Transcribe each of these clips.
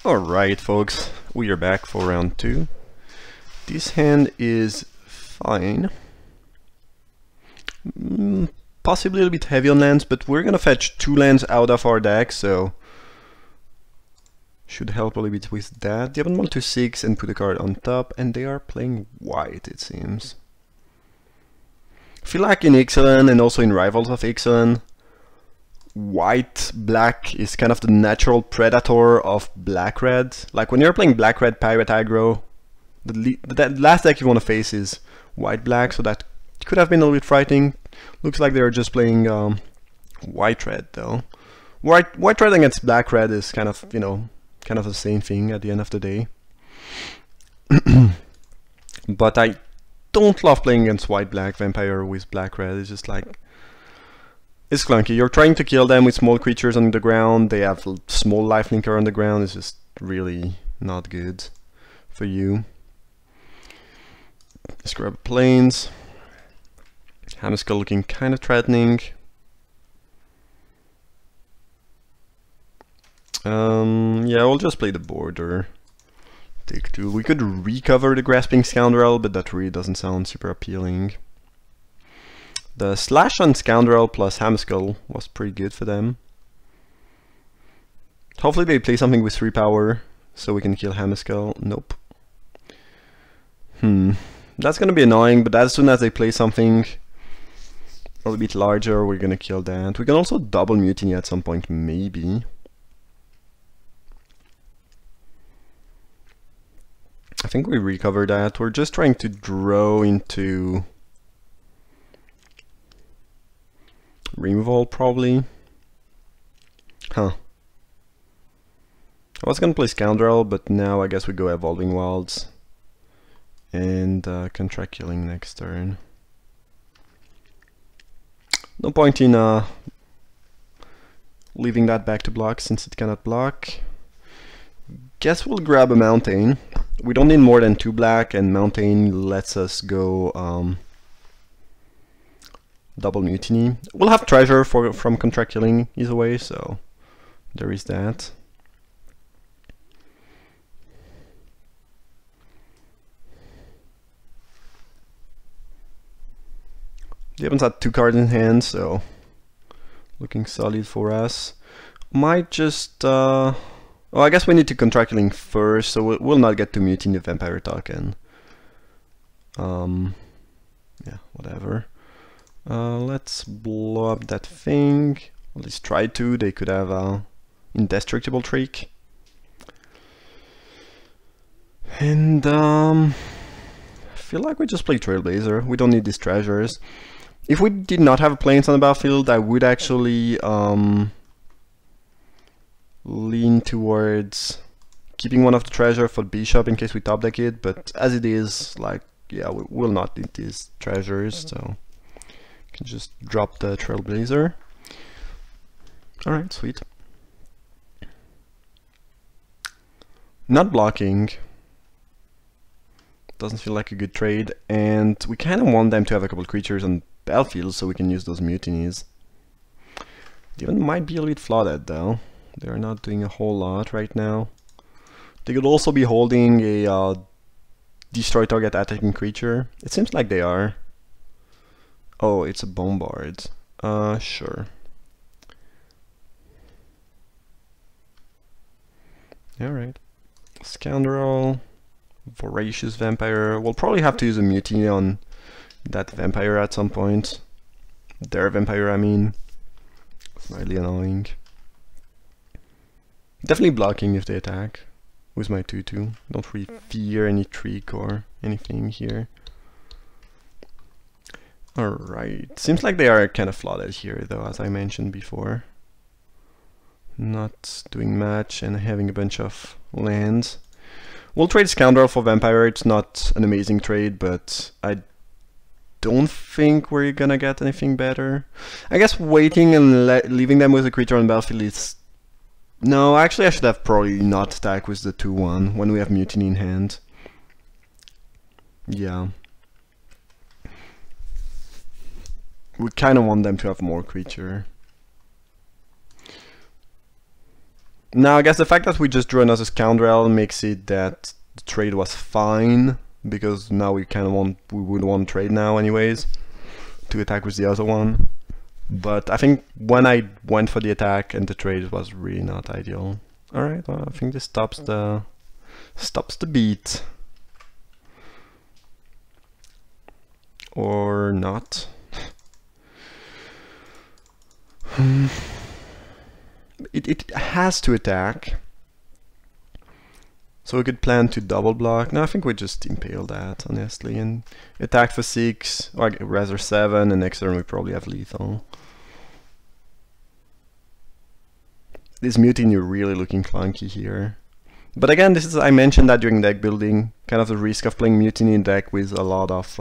Alright folks, we are back for round 2. This hand is fine. Possibly a little bit heavy on lands, but we're gonna fetch 2 lands out of our deck, so should help a little bit with that. They have one to 6 and put a card on top, and they are playing white, it seems. I feel like in Ixalan and also in Rivals of Ixalan, white-black is kind of the natural predator of black-red. Like when you're playing black-red pirate aggro, the last deck you want to face is white-black, so that could have been a little bit frightening. Looks like they're just playing white-red though. White-red against black-red is kind of, you know, kind of the same thing at the end of the day. But I don't love playing against white-black vampire with black-red. It's just like, it's clunky. You're trying to kill them with small creatures on the ground. They have small lifelinker on the ground. It's just really not good for you. Let's grab planes. Hammerskell looking kind of threatening. Yeah, we'll just play the border. Take 2. We could recover the Grasping Scoundrel, but that really doesn't sound super appealing. The slash on Scoundrel plus Hammerskell was pretty good for them. Hopefully they play something with 3 power, so we can kill Hammerskell. Nope. That's gonna be annoying, but as soon as they play something a little bit larger, we're gonna kill that. We can also double Mutiny at some point, maybe. I think we recover that. We're just trying to draw into removal, probably. Huh. I was gonna play Scoundrel, but now I guess we go Evolving Wilds and Contract Killing next turn. No point in leaving that back to block since it cannot block. Guess we'll grab a Mountain. We don't need more than 2 black, and Mountain lets us go double Mutiny. We'll have Treasure from Contract Killing either way, so there is that. They haven't had 2 cards in hand, so looking solid for us. Might just oh, I guess we need to Contract Killing first, so we'll not get to Mutiny the Vampire token. Yeah, whatever. Let's blow up that thing. At least try to. They could have a Indestructible Trick. And I feel like we just play Trailblazer. We don't need these treasures. If we did not have planes on the battlefield, I would actually lean towards keeping one of the treasure for Bishop in case we top deck it, but as it is, like, yeah, we will not need these treasures, so can just drop the Trailblazer. Alright, sweet. Not blocking doesn't feel like a good trade, and we kind of want them to have a couple creatures on battlefield so we can use those mutinies. They even might be a little bit flooded though. They're not doing a whole lot right now. They could also be holding a destroy target attacking creature. It seems like they are. Oh, it's a Bombard. Sure. Alright. Scoundrel. Voracious Vampire. We'll probably have to use a Mutiny on that Vampire at some point. Their Vampire, I mean. Slightly annoying. Definitely blocking if they attack with my 2/2. Don't really fear any trick or anything here. Alright, seems like they are kind of flooded here though, as I mentioned before. Not doing much and having a bunch of lands. We'll trade Scoundrel for Vampire. It's not an amazing trade, but I don't think we're gonna get anything better. I guess waiting and leaving them with a creature on the battlefield is... No, actually I should have probably not attacked with the 2/1 when we have Mutiny in hand. Yeah. We kind of want them to have more creature. Now I guess the fact that we just drew another scoundrel makes it that the trade was fine, because now we would want to trade now anyways to attack with the other one. But I think when I went for the attack and the trade, it was really not ideal. Alright, well, I think this stops the beat. Or not. It has to attack. So we could plan to double block. No, I think we just impale that, honestly, and attack for 6, or rather 7, and next turn we probably have lethal. This mutiny really looking clunky here. But again, this is, I mentioned that during deck building, kind of the risk of playing mutiny in deck with a lot of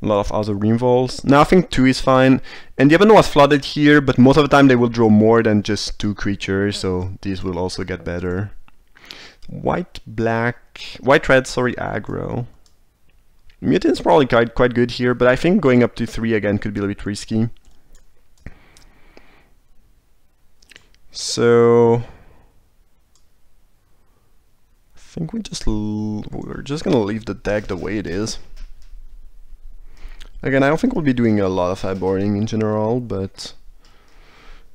other reinvolves. Now I think 2 is fine, and the event was flooded here, but most of the time they will draw more than just 2 creatures, so these will also get better. White red, sorry, aggro. Mutiny's probably quite good here, but I think going up to 3 again could be a little bit risky. So I think we're just gonna leave the deck the way it is. Again, I don't think we'll be doing a lot of sideboarding in general, but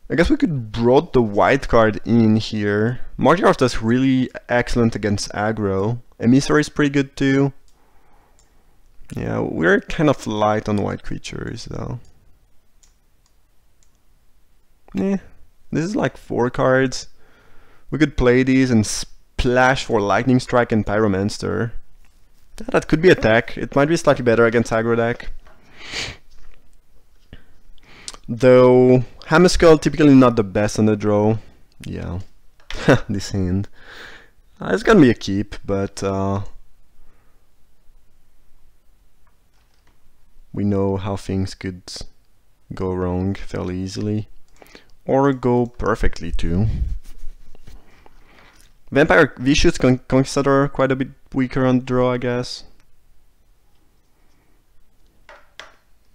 I guess we could brought the white card in here. Martyr does really excellent against aggro. Emissary is pretty good too. Yeah, we're kind of light on white creatures though. Yeah, this is like 4 cards. We could play these and splash for Lightning Strike and Pyromancer. Yeah, that could be attack. It might be slightly better against aggro deck. Though Hammerskull typically not the best on the draw. Yeah, this hand. It's gonna be a keep, but we know how things could go wrong fairly easily, or go perfectly too. Vampire Vicious Conquistador quite a bit weaker on draw, I guess.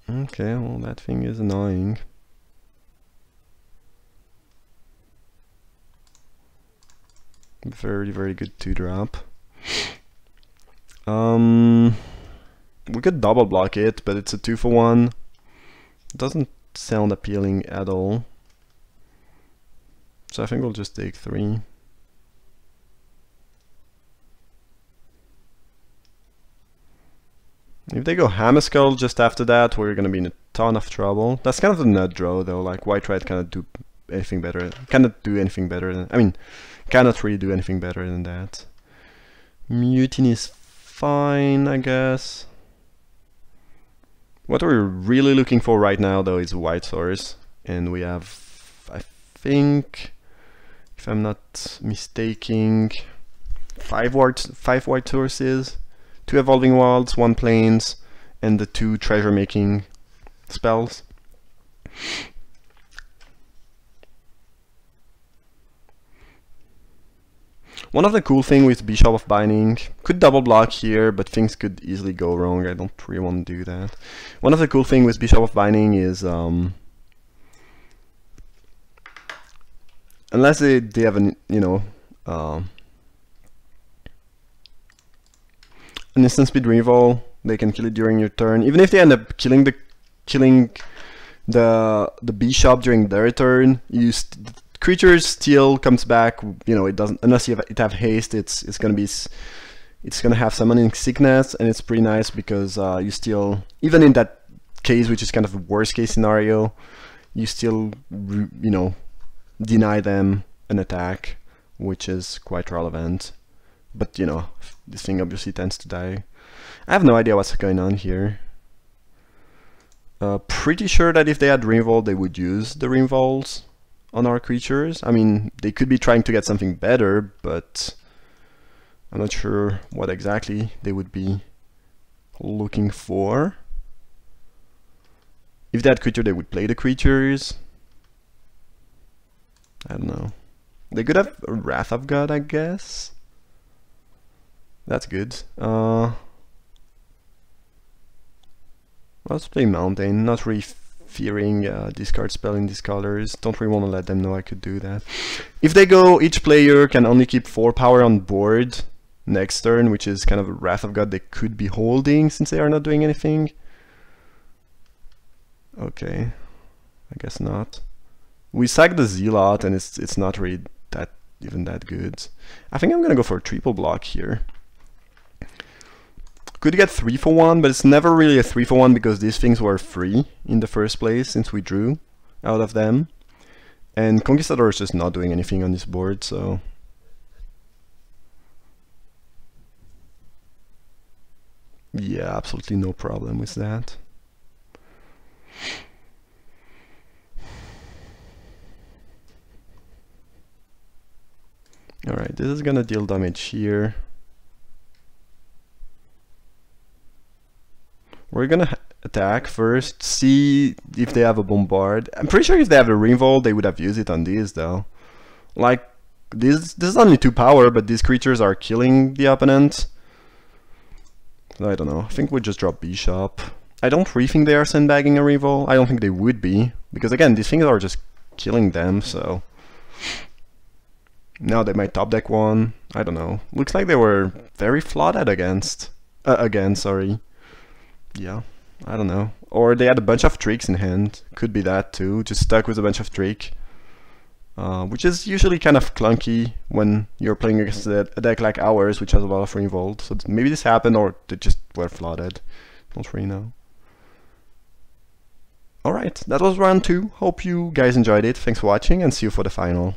Okay, well that thing is annoying. Very, very good 2-drop. We could double block it, but it's a 2-for-1. Doesn't sound appealing at all. So I think we'll just take 3. If they go Hammerskull just after that, we're gonna be in a ton of trouble. That's kind of a nut draw though, like white red cannot do anything better. Cannot do anything better than, I mean, cannot really do anything better than that. Mutiny is fine, I guess. What we're really looking for right now though is white source, and we have, I think, if I'm not mistaking, 5 white sources. 2 Evolving Wilds, 1 Plains, and the 2 treasure making spells. One of the cool thing with Bishop of Binding, could double block here, but things could easily go wrong. I don't really want to do that. One of the cool thing with Bishop of Binding is unless they have an, you know, an instant speed reroll, they can kill it during your turn. Even if they end up killing the bishop during their turn, the creature still comes back. You know, it doesn't, unless you have haste. It's gonna have summoning sickness, and it's pretty nice because you still, even in that case, which is kind of the worst case scenario, you still you know, deny them an attack, which is quite relevant. But you know, this thing obviously tends to die. I have no idea what's going on here. Pretty sure that if they had Reinvolve, they would use the Reinvolves on our creatures. I mean, they could be trying to get something better, but I'm not sure what exactly they would be looking for. If they had creature, they would play the creatures. I don't know. They could have a Wrath of God, I guess. That's good. Let's play Mountain. Not really fearing discard spell in these colors. Don't really want to let them know I could do that. If they go, each player can only keep 4 power on board next turn, which is kind of a Wrath of God they could be holding since they are not doing anything. Okay, I guess not. We sack the Zealot and it's not really even that good. I think I'm gonna go for a triple block here. Could get 3 for 1, but it's never really a 3 for 1 because these things were free in the first place since we drew out of them. And Conquistador is just not doing anything on this board, so... yeah, absolutely no problem with that. Alright, this is gonna deal damage here. We're gonna attack first, see if they have a bombard. I'm pretty sure if they have a revolt, they would have used it on these though. Like, this is only 2 power, but these creatures are killing the opponent. I don't know, I think we just drop Bishop. I don't really think they are sandbagging a revolt. I don't think they would be, because again, these things are just killing them, so... now they might top deck one, I don't know. Looks like they were very flooded again, sorry. Yeah, I don't know. Or they had a bunch of tricks in hand. Could be that too. Just stuck with a bunch of trick. Which is usually kind of clunky when you're playing against a deck like ours, which has a lot of revolt. So maybe this happened or they just were flooded. Don't really know. Alright, that was round 2. Hope you guys enjoyed it. Thanks for watching and see you for the final.